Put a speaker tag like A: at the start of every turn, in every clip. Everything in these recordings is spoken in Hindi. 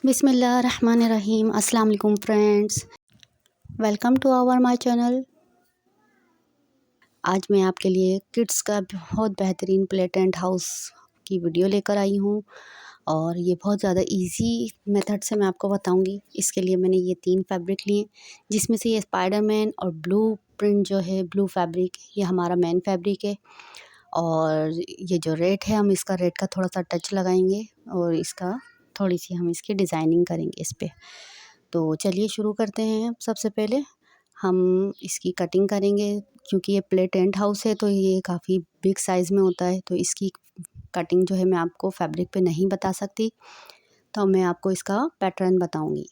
A: बिस्मिल्लाहिर्रहमानिर्रहीम। अस्सलाम वालेकुम friends, welcome to our my channel. आज मैं आपके लिए किड्स का बहुत बेहतरीन प्ले टेंट हाउस की वीडियो लेकर आई हूँ और ये बहुत ज़्यादा इजी मेथड से मैं आपको बताऊँगी। इसके लिए मैंने ये 3 फैब्रिक लिए, जिसमें से ये स्पाइडरमैन और ब्लू प्रिंट जो है, ब्लू फैब्रिक, ये हमारा मेन फैब्रिक है। और ये जो रेड है, हम इसका रेड का थोड़ा सा टच लगाएंगे और इसका थोड़ी सी हम इसकी डिज़ाइनिंग करेंगे इस पे। तो चलिए शुरू करते हैं। सबसे पहले हम इसकी कटिंग करेंगे, क्योंकि ये प्ले टेंट हाउस है तो ये काफ़ी बिग साइज़ में होता है, तो इसकी कटिंग जो है मैं आपको फैब्रिक पे नहीं बता सकती, तो मैं आपको इसका पैटर्न बताऊंगी।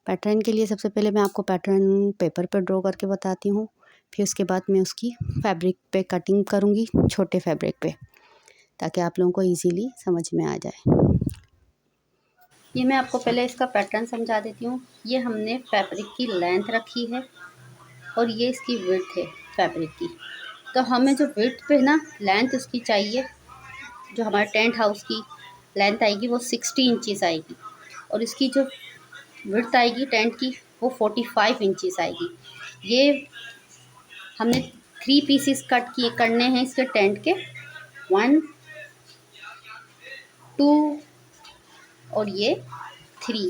A: पैटर्न के लिए सबसे पहले मैं आपको पैटर्न पेपर पर ड्रॉ करके बताती हूँ, फिर उसके बाद मैं उसकी फैब्रिक पे कटिंग करूँगी, छोटे फैब्रिक पे, ताकि आप लोगों को ईज़िली समझ में आ जाए। ये मैं आपको पहले इसका पैटर्न समझा देती हूँ। ये हमने फैब्रिक की लेंथ रखी है और ये इसकी विड्थ है फैब्रिक की। तो हमें जो विड्थ पे ना लेंथ उसकी चाहिए, जो हमारे टेंट हाउस की लेंथ आएगी वो 60 इंचज़ आएगी, और इसकी जो विड्थ आएगी टेंट की वो 45 इंचज़ आएगी। ये हमने 3 पीसेस कट किए करने हैं इसके टेंट के, 1 2 और ये 3।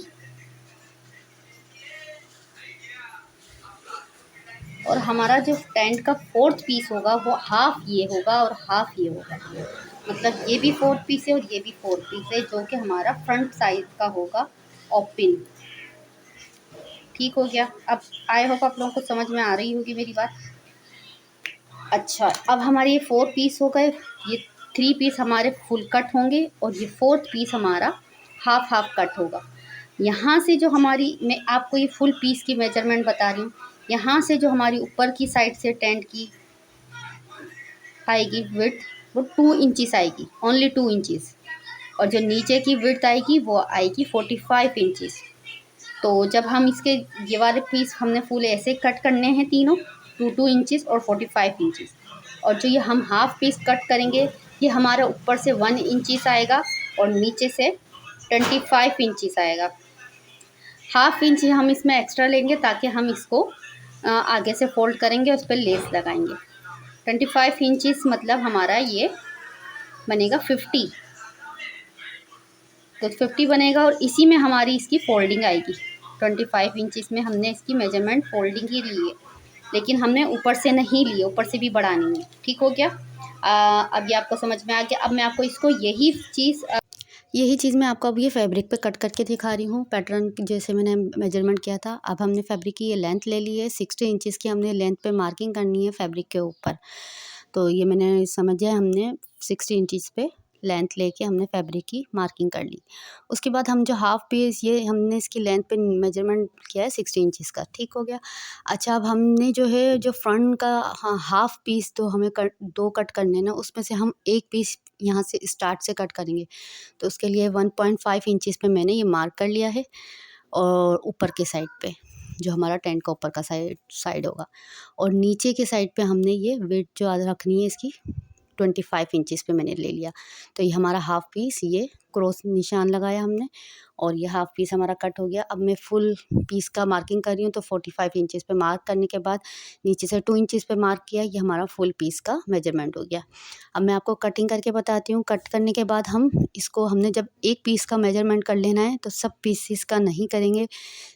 A: और हमारा जो टेंट का 4th पीस होगा वो हाफ ये होगा और हाफ ये होगा। मतलब ये भी 4th पीस है और ये भी 4th पीस है, जो कि हमारा फ्रंट साइड का होगा ओपन। ठीक हो गया। अब आई होप आप लोगों को समझ में आ रही होगी मेरी बात। अच्छा, अब हमारे ये 4 पीस हो गए, ये 3 पीस हमारे फुल कट होंगे और ये 4th पीस हमारा हाफ हाफ कट होगा। यहाँ से जो हमारी, मैं आपको ये फुल पीस की मेजरमेंट बता रही हूँ, यहाँ से जो हमारी ऊपर की साइड से टेंट की आएगी विड्थ वो 2 इंचज़ आएगी, ओनली 2 इंचज़। और जो नीचे की विड्थ आएगी वो आएगी 45 इंचज़। तो जब हम इसके ये वाले पीस हमने फुल ऐसे कट करने हैं तीनों, 2 इंचज़ और 45 इंचज़। और जो ये हम हाफ पीस कट करेंगे, ये हमारा ऊपर से 1 इंचज़ आएगा और नीचे से 25 इंचज़ आएगा। हाफ इंच हम इसमें एक्स्ट्रा लेंगे ताकि हम इसको आगे से फोल्ड करेंगे, उस पर लेस लगाएंगे। 25 इंचज़ मतलब हमारा ये बनेगा 50। तो 50 बनेगा और इसी में हमारी इसकी फोल्डिंग आएगी। 25 इंचज़ में हमने इसकी मेजरमेंट फोल्डिंग ही ली है, लेकिन हमने ऊपर से नहीं ली, ऊपर से भी बढ़ानी है। ठीक हो गया। अब ये आपको समझ में आ गया। अब मैं आपको इसको यही चीज़ मैं आपको अब ये फैब्रिक पे कट करके दिखा रही हूँ, पैटर्न जैसे मैंने मेजरमेंट किया था। अब हमने फैब्रिक की ये लेंथ ले ली है, 60 इंचज़ की हमने लेंथ पे मार्किंग करनी है फैब्रिक के ऊपर। तो ये मैंने समझा, हमने 60 इंचज़ पे लेंथ लेके हमने फैब्रिक की मार्किंग कर ली। उसके बाद हम जो हाफ पीस, ये हमने इसकी लेंथ पे मेजरमेंट किया है 60 इंचज़ का। ठीक हो गया। अच्छा, अब हमने जो है जो फ्रंट का हाफ पीस तो हमें दो कट करने ना, उसमें से हम एक पीस यहाँ से स्टार्ट से कट करेंगे। तो उसके लिए 1.5 इंचज़ पे मैंने ये मार्क कर लिया है, और ऊपर के साइड पे जो हमारा टेंट का ऊपर का साइड होगा, और नीचे के साइड पे हमने ये विड्थ जो रखनी है इसकी 25 इंचज़ पे मैंने ले लिया। तो ये हमारा हाफ पीस, ये क्रॉस निशान लगाया हमने और ये हाफ पीस हमारा कट हो गया। अब मैं फुल पीस का मार्किंग कर रही हूँ, तो 45 इंचज़ पे मार्क करने के बाद नीचे से 2 इंचज़ पे मार्क किया, ये हमारा फुल पीस का मेजरमेंट हो गया। अब मैं आपको कटिंग करके बताती हूँ। कट करने के बाद हमने जब एक पीस का मेजरमेंट कर लेना है, तो सब पीसीस का नहीं करेंगे,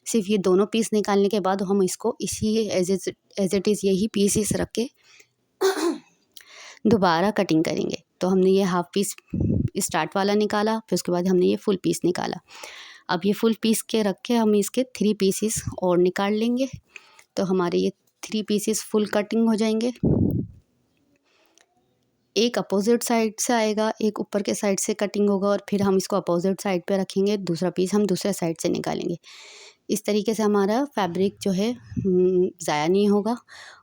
A: सिर्फ ये दोनों पीस निकालने के बाद हम इसको इसी एज इट इज़ यही पीसीस रख के दोबारा कटिंग करेंगे। तो हमने ये हाफ पीस स्टार्ट वाला निकाला, फिर उसके बाद हमने ये फुल पीस निकाला। अब ये फुल पीस के रख के हम इसके 3 पीसेस और निकाल लेंगे, तो हमारे ये 3 पीसेस फुल कटिंग हो जाएंगे। एक अपोजिट साइड से आएगा, एक ऊपर के साइड से कटिंग होगा, और फिर हम इसको अपोजिट साइड पे रखेंगे, दूसरा पीस हम दूसरे साइड से निकालेंगे। इस तरीके से हमारा फैब्रिक जो है ज़ाया नहीं होगा,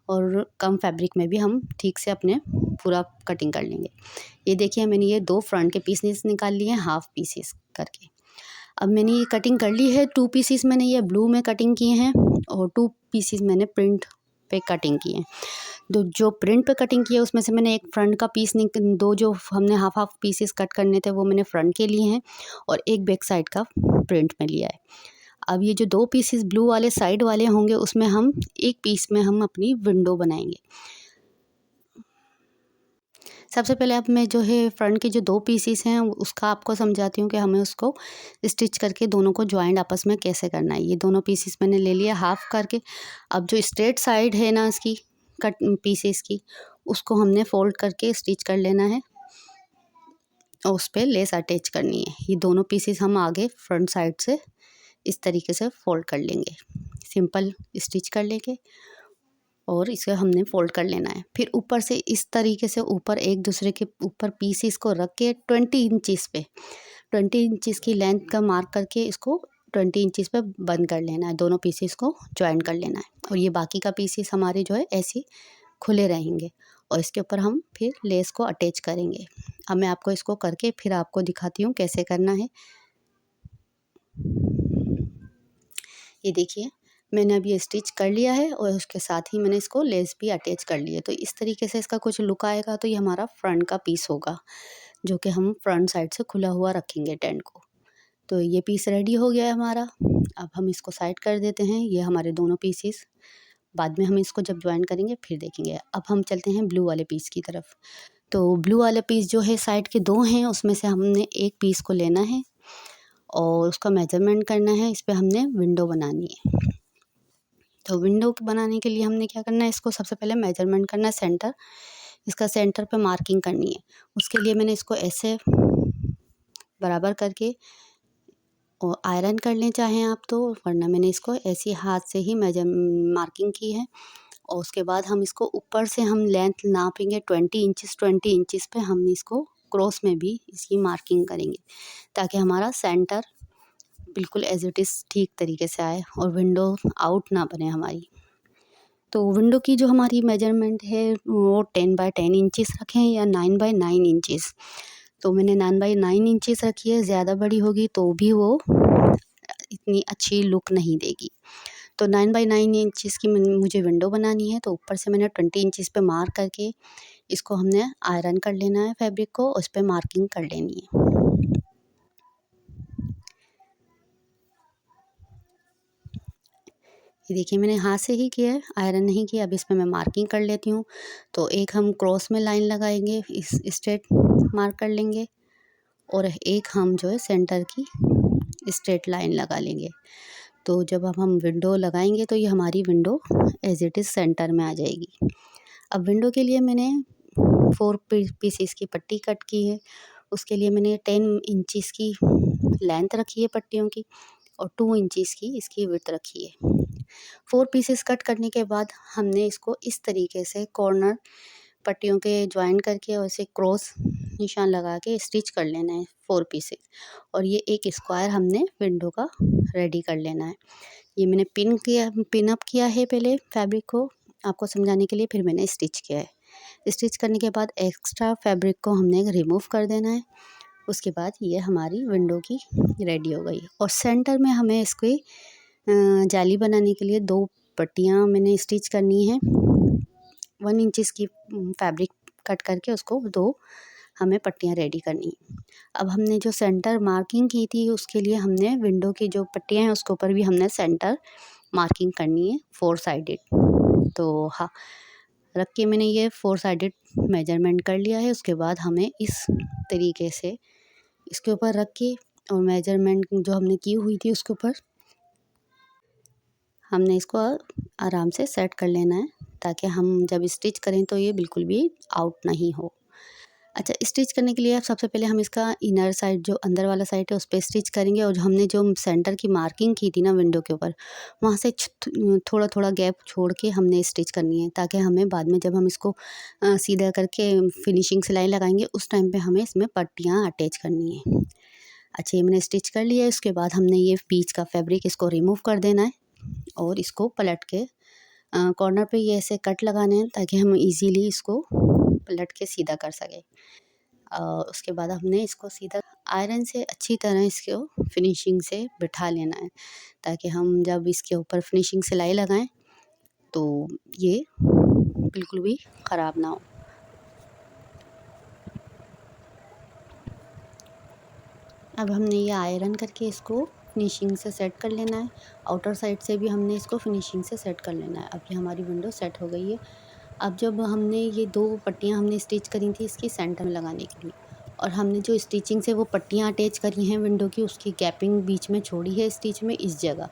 A: और कम फैब्रिक में भी हम ठीक से अपने पूरा कटिंग कर लेंगे। ये देखिए, मैंने ये 2 फ्रंट के पीसेस निकाल लिए हैं हाफ पीसेस करके। अब मैंने ये कटिंग कर ली है। 2 पीसेस मैंने ये ब्लू में कटिंग किए हैं और 2 पीसेस मैंने प्रिंट पे कटिंग किए हैं। जो प्रिंट पे कटिंग किया उसमें से मैंने एक फ्रंट का पीस दो जो हमने हाफ हाफ पीसेस कट करने थे वो मैंने फ्रंट के लिए हैं, और एक बैक साइड का प्रिंट में लिया है। अब ये जो 2 पीसेस ब्लू वाले साइड वाले होंगे उसमें हम एक पीस में हम अपनी विंडो बनाएंगे। सबसे पहले अब मैं जो है फ्रंट के जो 2 पीसेस हैं उसका आपको समझाती हूँ कि हमें उसको स्टिच करके दोनों को जॉइंट आपस में कैसे करना है। ये दोनों पीसेस मैंने ले लिया हाफ करके। अब जो स्ट्रेट साइड है ना इसकी कट पीसेस की, उसको हमने फोल्ड करके स्टिच कर लेना है और उस पर लेस अटैच करनी है। ये दोनों पीसेस हम आगे फ्रंट साइड से इस तरीके से फोल्ड कर लेंगे, सिंपल स्टिच कर लेंगे और इसे हमने फोल्ड कर लेना है। फिर ऊपर से इस तरीके से ऊपर एक दूसरे के ऊपर पीसेस को रख के 20 इंचेस पे 20 इंचेस की लेंथ का मार्क करके इसको 20 इंचेस पे बंद कर लेना है। दोनों पीसेस को ज्वाइन कर लेना है और ये बाकी का पीसेस हमारे जो है ऐसे खुले रहेंगे और इसके ऊपर हम फिर लेस को अटैच करेंगे। अब मैं आपको इसको करके फिर आपको दिखाती हूँ कैसे करना है। ये देखिए मैंने अब ये स्टिच कर लिया है और उसके साथ ही मैंने इसको लेस भी अटैच कर लिया। तो इस तरीके से इसका कुछ लुक आएगा। तो ये हमारा फ्रंट का पीस होगा जो कि हम फ्रंट साइड से खुला हुआ रखेंगे टेंट को। तो ये पीस रेडी हो गया है हमारा। अब हम इसको साइड कर देते हैं। ये हमारे दोनों पीसेस बाद में हम इसको जब ज्वाइन करेंगे फिर देखेंगे। अब हम चलते हैं ब्लू वाले पीस की तरफ। तो ब्लू वाले पीस जो है साइड के 2 हैं, उसमें से हमने एक पीस को लेना है और उसका मेजरमेंट करना है। इस पर हमने विंडो बनानी है। तो विंडो बनाने के लिए हमने क्या करना है, इसको सबसे पहले मेजरमेंट करना है सेंटर। इसका सेंटर पे मार्किंग करनी है। उसके लिए मैंने इसको ऐसे बराबर करके और आयरन कर लें चाहें आप तो, वरना मैंने इसको ऐसे हाथ से ही मार्किंग की है। और उसके बाद हम इसको ऊपर से हम लेंथ नापेंगे 20 इंचेस पे हम इसको क्रॉस में भी इसकी मार्किंग करेंगे ताकि हमारा सेंटर बिल्कुल एज इट इज़ ठीक तरीके से आए और विंडो आउट ना बने हमारी। तो विंडो की जो हमारी मेजरमेंट है वो 10 बाय 10 इंचेस रखें या 9 बाय 9 इंचेस। तो मैंने 9 बाय 9 इंचेस रखी है। ज़्यादा बड़ी होगी तो भी वो इतनी अच्छी लुक नहीं देगी। तो 9 बाई 9 इंचेस की मुझे विंडो बनानी है। तो ऊपर से मैंने 20 इंचेस पे मार्क करके इसको हमने आयरन कर लेना है फैब्रिक को, उस पर मार्किंग कर लेनी है। ये देखिए मैंने हाथ से ही किया है, आयरन नहीं किया। अब इस पर मैं मार्किंग कर लेती हूँ। तो एक हम क्रॉस में लाइन लगाएंगे, इस स्ट्रेट मार्क कर लेंगे और एक हम जो है सेंटर की स्ट्रेट लाइन लगा लेंगे। तो जब अब हम विंडो लगाएंगे तो ये हमारी window as it is centre में आ जाएगी। अब विंडो के लिए मैंने 4 पीसेस की पट्टी कट की है। उसके लिए मैंने 10 इंचेस की लेंथ रखी है पट्टियों की और 2 इंचेस की इसकी विड्थ रखी है। 4 पीसेस कट करने के बाद हमने इसको इस तरीके से कॉर्नर पट्टियों के ज्वाइन करके और इसे क्रॉस निशान लगा के स्टिच कर लेना है 4 पीसेस। और ये एक स्क्वायर हमने विंडो का रेडी कर लेना है। ये मैंने पिन अप किया है पहले फैब्रिक को आपको समझाने के लिए, फिर मैंने स्टिच किया है। स्टिच करने के बाद एक्स्ट्रा फैब्रिक को हमने रिमूव कर देना है। उसके बाद ये हमारी विंडो की रेडी हो गई। और सेंटर में हमें इसकी जाली बनाने के लिए 2 पट्टियाँ मैंने स्टिच करनी है। 1 इंचेस की फैब्रिक कट करके उसको 2 हमें पट्टियाँ रेडी करनी है। अब हमने जो सेंटर मार्किंग की थी उसके लिए हमने विंडो की जो पट्टियाँ हैं उसके ऊपर भी हमने सेंटर मार्किंग करनी है 4 साइडेड। तो हाँ, रख के मैंने ये 4 साइडेड मेजरमेंट कर लिया है। उसके बाद हमें इस तरीके से इसके ऊपर रख के और मेजरमेंट जो हमने की हुई थी उसके ऊपर हमने इसको आराम से सेट कर लेना है ताकि हम जब स्टिच करें तो ये बिल्कुल भी आउट नहीं हो। अच्छा, स्टिच करने के लिए आप सबसे पहले हम इसका इनर साइड जो अंदर वाला साइड है उस पर स्टिच करेंगे और हमने जो सेंटर की मार्किंग की थी ना विंडो के ऊपर, वहाँ से थोड़ा थोड़ा गैप छोड़ के हमने स्टिच करनी है ताकि हमें बाद में जब हम इसको सीधा करके फिनिशिंग सिलाई लगाएंगे उस टाइम पे हमें इसमें पट्टियाँ अटैच करनी है। अच्छा, ये मैंने स्टिच कर लिया है। उसके बाद हमने ये बीच का फैब्रिक इसको रिमूव कर देना है और इसको पलट के कॉर्नर पे ये ऐसे कट लगाने हैं ताकि हम इजीली इसको पलट के सीधा कर सकें। उसके बाद हमने इसको सीधा आयरन से अच्छी तरह इसको फिनिशिंग से बिठा लेना है ताकि हम जब इसके ऊपर फिनिशिंग सिलाई लगाएं तो ये बिल्कुल भी ख़राब ना हो। अब हमने ये आयरन करके इसको फिनिशिंग से सेट कर लेना है। आउटर साइड से भी हमने इसको फिनिशिंग से सेट कर लेना है। अब ये हमारी विंडो सेट हो गई है। अब जब हमने ये 2 पट्टियाँ हमने स्टिच करी थी इसकी सेंटर में लगाने के लिए, और हमने जो स्टिचिंग से वो पट्टियाँ अटैच करी हैं विंडो की, उसकी गैपिंग बीच में छोड़ी है स्टिच में इस जगह।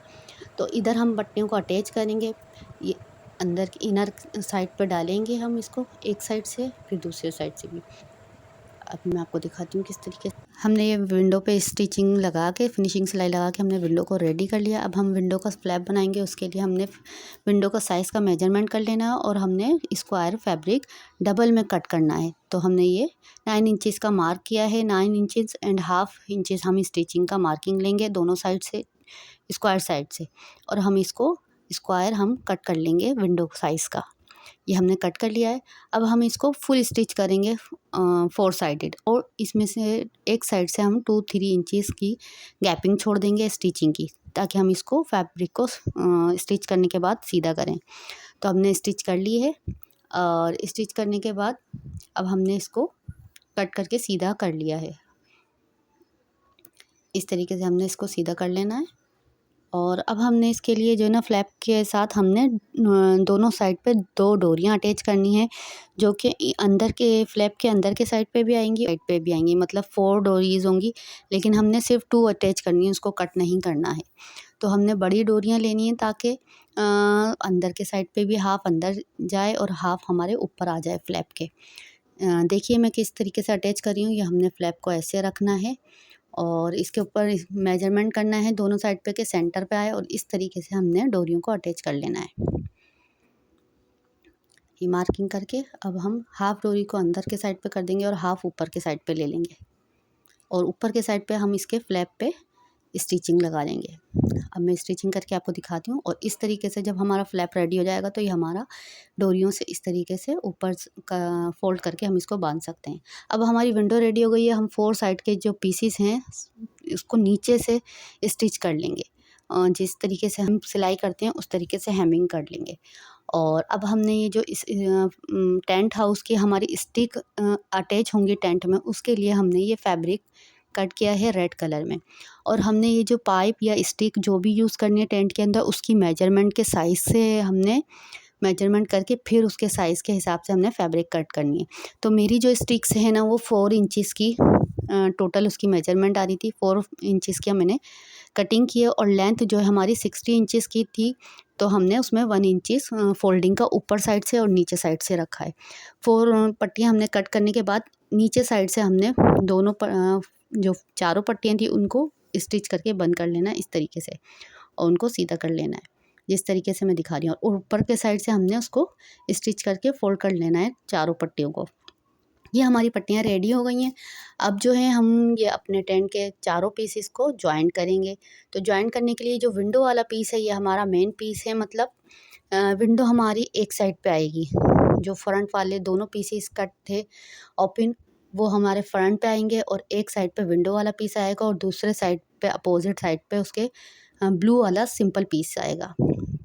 A: तो इधर हम पट्टियों को अटैच करेंगे। ये अंदर की इनर साइड पे डालेंगे हम इसको, एक साइड से फिर दूसरे साइड से भी। अब मैं आपको दिखाती हूँ किस तरीके से हमने ये विंडो पे स्टिचिंग लगा के, फिनिशिंग सिलाई लगा के हमने विंडो को रेडी कर लिया। अब हम विंडो का फ्लैप बनाएंगे। उसके लिए हमने विंडो का साइज़ का मेजरमेंट कर लेना है और हमने स्क्वायर फैब्रिक डबल में कट करना है। तो हमने ये 9 इंचेस का मार्क किया है। 9 इंचेस एंड हाफ इंचेस हम स्टिचिंग का मार्किंग लेंगे दोनों साइड से, स्क्वायर साइड से, और हम इसको स्क्वायर हम कट कर लेंगे विंडो साइज़ का। ये हमने कट कर लिया है। अब हम इसको फुल स्टिच करेंगे 4 साइडेड, और इसमें से एक साइड से हम 2-3 इंचेस की गैपिंग छोड़ देंगे स्टिचिंग की, ताकि हम इसको फैब्रिक को स्टिच करने के बाद सीधा करें। तो हमने स्टिच कर ली है, और स्टिच करने के बाद अब हमने इसको कट करके सीधा कर लिया है। इस तरीके से हमने इसको सीधा कर लेना है। और अब हमने इसके लिए जो है ना फ्लैप के साथ हमने दोनों साइड पे 2 डोरियाँ अटैच करनी है, जो कि अंदर के फ्लैप के अंदर के साइड पे भी आएंगी, साइड पे भी आएंगी, मतलब 4 डोरीज होंगी, लेकिन हमने सिर्फ 2 अटैच करनी है, उसको कट नहीं करना है। तो हमने बड़ी डोरियाँ लेनी है ताकि अंदर के साइड पे भी हाफ अंदर जाए और हाफ हमारे ऊपर आ जाए फ्लैप के। देखिए मैं किस तरीके से अटैच कर रही हूँ। ये हमने फ्लैप को ऐसे रखना है और इसके ऊपर मेजरमेंट करना है दोनों साइड पे के सेंटर पे आए, और इस तरीके से हमने डोरियों को अटैच कर लेना है। ये मार्किंग करके अब हम हाफ डोरी को अंदर के साइड पे कर देंगे और हाफ ऊपर के साइड पे ले लेंगे, और ऊपर के साइड पे हम इसके फ्लैप पे स्टिचिंग लगा लेंगे। अब मैं स्टिचिंग करके आपको दिखाती हूँ। और इस तरीके से जब हमारा फ्लैप रेडी हो जाएगा तो ये हमारा डोरियों से इस तरीके से ऊपर का फोल्ड करके हम इसको बांध सकते हैं। अब हमारी विंडो रेडी हो गई है। हम 4 साइड के जो पीसीस हैं उसको नीचे से स्टिच कर लेंगे। जिस तरीके से हम सिलाई करते हैं उस तरीके से हेमिंग कर लेंगे। और अब हमने ये जो इस टेंट हाउस की हमारी स्टिक अटैच होंगी टेंट में, उसके लिए हमने ये फैब्रिक कट किया है रेड कलर में। और हमने ये जो पाइप या स्टिक जो भी यूज़ करनी है टेंट के अंदर, उसकी मेजरमेंट के साइज़ से हमने मेजरमेंट करके फिर उसके साइज़ के हिसाब से हमने फैब्रिक कट करनी है। तो मेरी जो स्टिक्स है ना वो 4 इंचेस की टोटल उसकी मेजरमेंट आ रही थी। 4 इंचेस की मैंने कटिंग की है, और लेंथ जो है हमारी 60 इंचेस की थी, तो हमने उसमें 1 इंचेस फोल्डिंग का ऊपर साइड से और नीचे साइड से रखा है। 4 पट्टियाँ हमने कट करने के बाद नीचे साइड से हमने दोनों जो चारों पट्टियाँ थी उनको स्टिच करके बंद कर लेना है इस तरीके से, और उनको सीधा कर लेना है जिस तरीके से मैं दिखा रही हूँ। और ऊपर के साइड से हमने उसको स्टिच करके फोल्ड कर लेना है चारों पट्टियों को। ये हमारी पट्टियाँ रेडी हो गई हैं। अब जो है हम ये अपने टेंट के चारों पीसेस को जॉइंट करेंगे। तो जॉइंट करने के लिए जो विंडो वाला पीस है ये हमारा मेन पीस है, मतलब विंडो हमारी एक साइड पे आएगी। जो फ्रंट वाले दोनों पीसेस कट थे ओपन, वो हमारे फ्रंट पे आएंगे, और एक साइड पे विंडो वाला पीस आएगा और दूसरे साइड पे अपोजिट साइड पे उसके ब्लू वाला सिंपल पीस आएगा।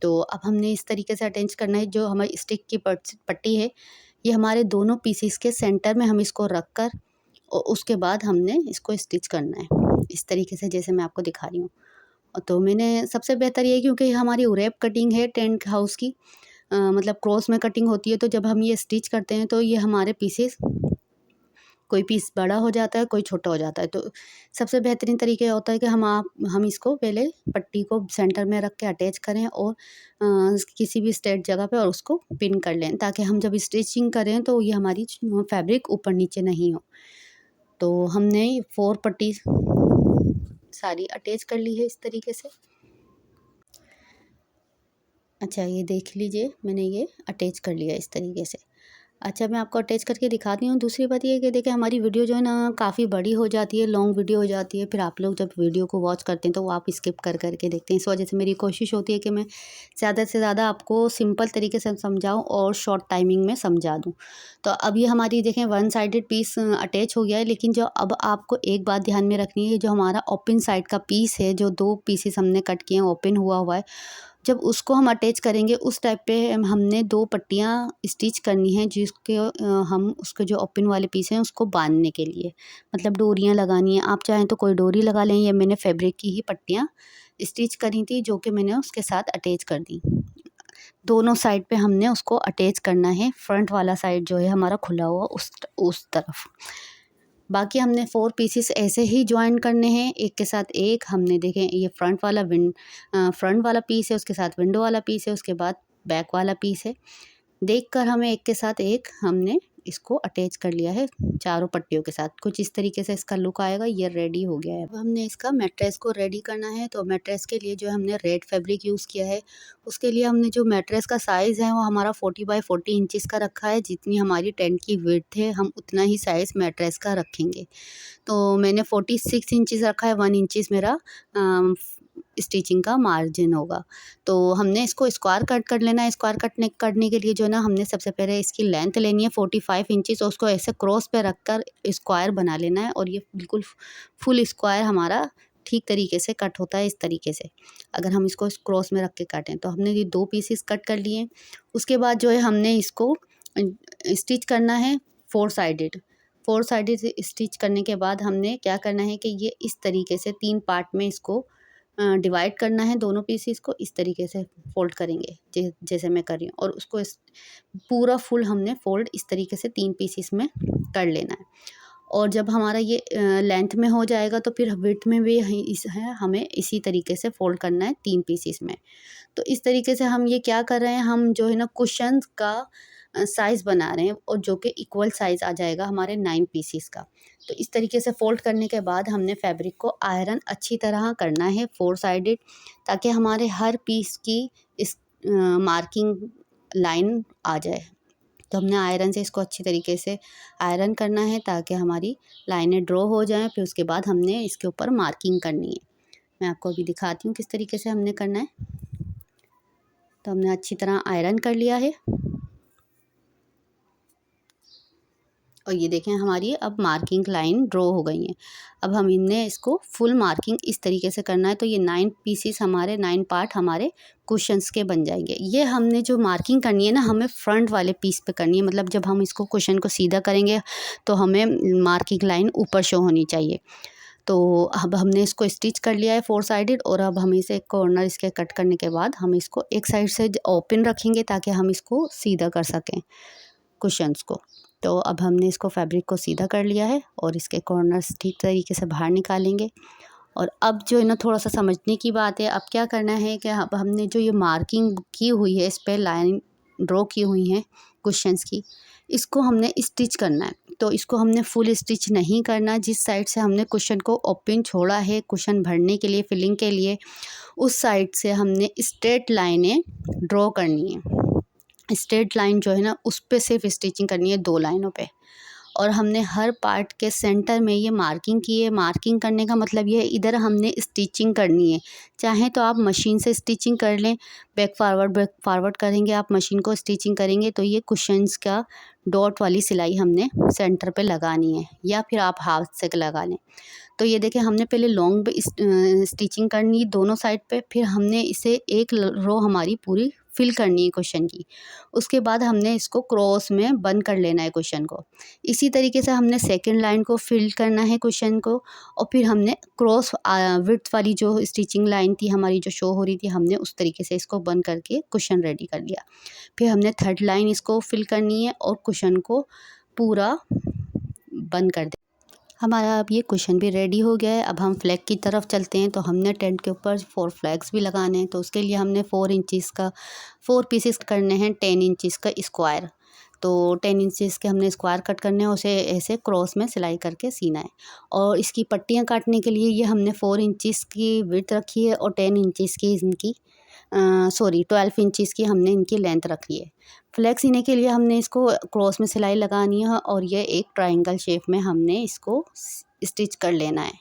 A: तो अब हमने इस तरीके से अटैच करना है। जो हमारी स्टिक की पट्टी है ये हमारे दोनों पीसेस के सेंटर में हम इसको रख कर, और उसके बाद हमने इसको स्टिच करना है इस तरीके से जैसे मैं आपको दिखा रही हूँ। तो मैंने सबसे बेहतर ये, क्योंकि हमारी उरेप कटिंग है टेंट हाउस की, मतलब क्रॉस में कटिंग होती है, तो जब हम ये स्टिच करते हैं तो ये हमारे पीसेस कोई पीस बड़ा हो जाता है, कोई छोटा हो जाता है। तो सबसे बेहतरीन तरीके होता है कि हम इसको पहले पट्टी को सेंटर में रख के अटैच करें, और किसी भी स्ट्रेट जगह पे और उसको पिन कर लें, ताकि हम जब स्टिचिंग करें तो ये हमारी फैब्रिक ऊपर नीचे नहीं हो। तो हमने 4 पट्टी सारी अटैच कर ली है इस तरीके से। अच्छा ये देख लीजिए मैंने ये अटैच कर लिया इस तरीके से। अच्छा मैं आपको अटैच करके दिखाती हूँ। दूसरी बात ये है कि देखिए हमारी वीडियो जो है ना काफ़ी बड़ी हो जाती है, लॉन्ग वीडियो हो जाती है, फिर आप लोग जब वीडियो को वॉच करते हैं तो वो आप स्किप कर करके देखते हैं। इस वजह से मेरी कोशिश होती है कि मैं ज़्यादा से ज़्यादा आपको सिंपल तरीके से समझाऊँ और शॉर्ट टाइमिंग में समझा दूँ। तो अब ये हमारी देखें 1 साइडेड पीस अटैच हो गया है, लेकिन जो अब आपको एक बात ध्यान में रखनी है, जो हमारा ओपन साइड का पीस है, जो 2 पीसेस हमने कट किए हैं ओपन हुआ हुआ है, जब उसको हम अटैच करेंगे उस टाइप पे हमने 2 पट्टियाँ स्टिच करनी है, जिसके हम उसके जो ओपन वाले पीस हैं उसको बांधने के लिए, मतलब डोरियाँ लगानी है। आप चाहें तो कोई डोरी लगा लें, या मैंने फैब्रिक की ही पट्टियाँ स्टिच करी थी जो कि मैंने उसके साथ अटैच कर दी। दोनों साइड पे हमने उसको अटैच करना है, फ्रंट वाला साइड जो है हमारा खुला हुआ उस तरफ। बाकी हमने 4 पीसेस ऐसे ही जॉइन करने हैं, एक के साथ एक। हमने देखें ये फ्रंट वाला पीस है, उसके साथ विंडो वाला पीस है, उसके बाद बैक वाला पीस है। देखकर हमें एक के साथ एक हमने इसको अटैच कर लिया है चारों पट्टियों के साथ। कुछ इस तरीके से इसका लुक आएगा। ये रेडी हो गया है। अब हमने इसका मैट्रेस को रेडी करना है। तो मैट्रेस के लिए जो हमने रेड फैब्रिक यूज़ किया है, उसके लिए हमने जो मैट्रेस का साइज़ है वो हमारा 40 बाई 40 इंचज़ का रखा है। जितनी हमारी टेंट की विड्थ है हम उतना ही साइज़ मैट्रेस का रखेंगे। तो मैंने 46 इंचज़ रखा है, 1 इंचज़ मेरा स्टिचिंग का मार्जिन होगा। तो हमने इसको स्क्वायर कट कर लेना है। स्क्वायर करने के लिए जो है ना, हमने सबसे पहले इसकी लेंथ लेनी है 45 इंचज़, और उसको ऐसे क्रॉस पे रख कर स्क्वायर बना लेना है। और ये बिल्कुल फुल स्क्वायर हमारा ठीक तरीके से कट होता है इस तरीके से, अगर हम इसको क्रॉस में रख के काटें। तो हमने ये 2 पीसेस कट कर लिए। उसके बाद जो है हमने इसको स्टिच करना है 4 साइडेड। 4 साइडेड स्टिच करने के बाद हमने क्या करना है कि ये इस तरीके से 3 पार्ट में इसको डिवाइड करना है। दोनों पीसेस को इस तरीके से फोल्ड करेंगे जैसे मैं कर रही हूँ, और उसको पूरा फुल हमने फोल्ड इस तरीके से 3 पीसेस में कर लेना है। और जब हमारा ये लेंथ में हो जाएगा तो फिर विड्थ में भी हमें इसी तरीके से फोल्ड करना है 3 पीसेस में। तो इस तरीके से हम ये क्या कर रहे हैं, हम जो है ना कुशन का साइज़ बना रहे हैं, और जो कि इक्वल साइज़ आ जाएगा हमारे 9 पीसेस का। तो इस तरीके से फोल्ड करने के बाद हमने फैब्रिक को आयरन अच्छी तरह करना है 4 साइडेड, ताकि हमारे हर पीस की इस मार्किंग लाइन आ जाए। तो हमने आयरन से इसको अच्छी तरीके से आयरन करना है ताकि हमारी लाइनें ड्रॉ हो जाएं। फिर उसके बाद हमने इसके ऊपर मार्किंग करनी है। मैं आपको अभी दिखाती हूँ किस तरीके से हमने करना है। तो हमने अच्छी तरह आयरन कर लिया है, और ये देखें हमारी अब मार्किंग लाइन ड्रॉ हो गई है। अब हम इनने इसको फुल मार्किंग इस तरीके से करना है। तो ये 9 पीसेस हमारे 9 पार्ट हमारे कुशन्स के बन जाएंगे। ये हमने जो मार्किंग करनी है ना, हमें फ्रंट वाले पीस पे करनी है। मतलब जब हम इसको कुशन को सीधा करेंगे तो हमें मार्किंग लाइन ऊपर शो होनी चाहिए। तो अब हमने इसको स्टिच कर लिया है 4 साइडेड, और अब हम इसे कॉर्नर इसके कट करने के बाद हम इसको एक साइड से ओपन रखेंगे ताकि हम इसको सीधा कर सकें कुशन्स को। तो अब हमने इसको फैब्रिक को सीधा कर लिया है और इसके कॉर्नर्स ठीक तरीके से बाहर निकालेंगे। और अब जो है ना, थोड़ा सा समझने की बात है। अब क्या करना है कि अब हमने जो ये मार्किंग की हुई है, इस पे लाइन ड्रॉ की हुई है कुशन्स की, इसको हमने स्टिच करना है। तो इसको हमने फुल स्टिच नहीं करना। जिस साइड से हमने कुशन को ओपन छोड़ा है कुशन भरने के लिए, फिलिंग के लिए, उस साइड से हमने स्ट्रेट लाइनें ड्रॉ करनी है। स्ट्रेट लाइन जो है ना, उस पे सिर्फ स्टिचिंग करनी है 2 लाइनों पे। और हमने हर पार्ट के सेंटर में ये मार्किंग की है। मार्किंग करने का मतलब ये है, इधर हमने स्टिचिंग करनी है। चाहे तो आप मशीन से स्टिचिंग कर लें, बैक फॉरवर्ड करेंगे आप, मशीन को स्टिचिंग करेंगे तो ये कुशन्स का डॉट वाली सिलाई हमने सेंटर पे लगानी है, या फिर आप हाथ से लगा लें। तो ये देखें, हमने पहले लॉन्ग स्टिचिंग करनी है दोनों साइड पे, फिर हमने इसे एक रो हमारी पूरी फिल करनी है कुशन की। उसके बाद हमने इसको क्रॉस में बंद कर लेना है कुशन को। इसी तरीके से हमने सेकंड लाइन को फिल करना है कुशन को, और फिर हमने क्रॉस विड्थ वाली जो स्टिचिंग लाइन थी हमारी जो शो हो रही थी, हमने उस तरीके से इसको बंद करके कुशन रेडी कर लिया। फिर हमने थर्ड लाइन इसको फिल करनी है और कुशन को पूरा बंद कर दे। हमारा अब ये कुशन भी रेडी हो गया है। अब हम फ्लैग की तरफ चलते हैं। तो हमने टेंट के ऊपर 4 फ्लैग्स भी लगाने हैं। तो उसके लिए हमने 4 इंचज़ का 4 पीसेस करने हैं 10 इंचज़ का स्क्वायर। तो 10 इंचज़ के हमने स्क्वायर कट करने हैं, उसे ऐसे क्रॉस में सिलाई करके सीना है। और इसकी पट्टियाँ काटने के लिए ये हमने 4 इंचज़ की विड्थ रखी है और 10 इंचज़ की इनकी 12 इंचज़ की हमने इनकी लेंथ रखी है। फ्लैग सीने के लिए हमने इसको क्रॉस में सिलाई लगानी है, और ये एक ट्रायंगल शेप में हमने इसको स्टिच कर लेना है।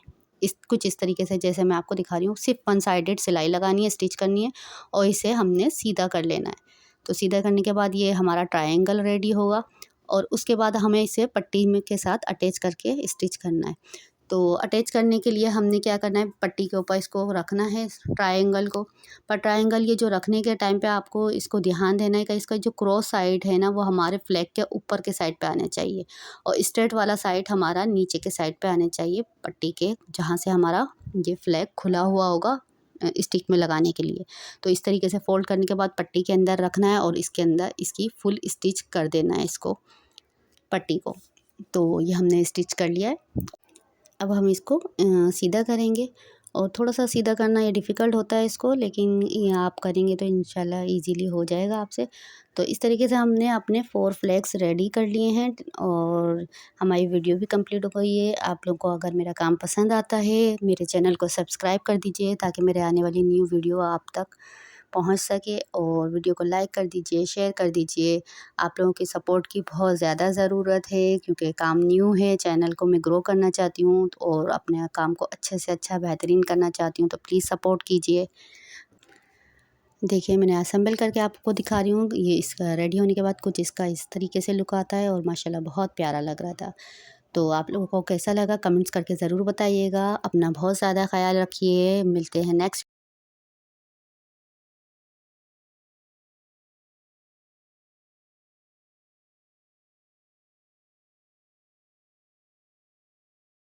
A: कुछ इस तरीके से जैसे मैं आपको दिखा रही हूँ। सिर्फ 1 साइडेड सिलाई लगानी है, स्टिच करनी है, और इसे हमने सीधा कर लेना है। तो सीधा करने के बाद ये हमारा ट्रायंगल रेडी होगा, और उसके बाद हमें इसे पट्टी में के साथ अटैच करके स्टिच करना है। तो अटैच करने के लिए हमने क्या करना है, पट्टी के ऊपर इसको रखना है ट्रायंगल को। पर ट्रायंगल ये जो रखने के टाइम पे आपको इसको ध्यान देना है कि इसका जो क्रॉस साइड है ना वो हमारे फ्लैग के ऊपर के साइड पे आने चाहिए और स्ट्रेट वाला साइड हमारा नीचे के साइड पे आने चाहिए पट्टी के, जहाँ से हमारा ये फ्लैग खुला हुआ होगा स्टिक में लगाने के लिए। तो इस तरीके से फोल्ड करने के बाद पट्टी के अंदर रखना है और इसके अंदर इसकी फुल स्टिच कर देना है इसको, पट्टी को। तो ये हमने स्टिच कर लिया है। अब हम इसको सीधा करेंगे और थोड़ा सा सीधा करना ये डिफ़िकल्ट होता है इसको, लेकिन ये आप करेंगे तो इंशाल्लाह इजीली हो जाएगा आपसे। तो इस तरीके से हमने अपने 4 फ्लैग्स रेडी कर लिए हैं और हमारी वीडियो भी कंप्लीट हो गई है। आप लोगों को अगर मेरा काम पसंद आता है, मेरे चैनल को सब्सक्राइब कर दीजिए ताकि मेरे आने वाली न्यू वीडियो आप तक पहुंच सके, और वीडियो को लाइक कर दीजिए, शेयर कर दीजिए। आप लोगों की सपोर्ट की बहुत ज़्यादा ज़रूरत है क्योंकि काम न्यू है, चैनल को मैं ग्रो करना चाहती हूँ और अपने काम को अच्छे से अच्छा बेहतरीन करना चाहती हूँ, तो प्लीज़ सपोर्ट कीजिए। देखिए मैंने असेंबल करके आपको दिखा रही हूँ, ये इसका रेडी होने के बाद कुछ इसका इस तरीके से लुक आता है और माशाल्लाह बहुत प्यारा लग रहा था। तो आप लोगों को कैसा लगा कमेंट्स करके ज़रूर बताइएगा। अपना बहुत ज़्यादा ख्याल रखिए। मिलते हैं नेक्स्ट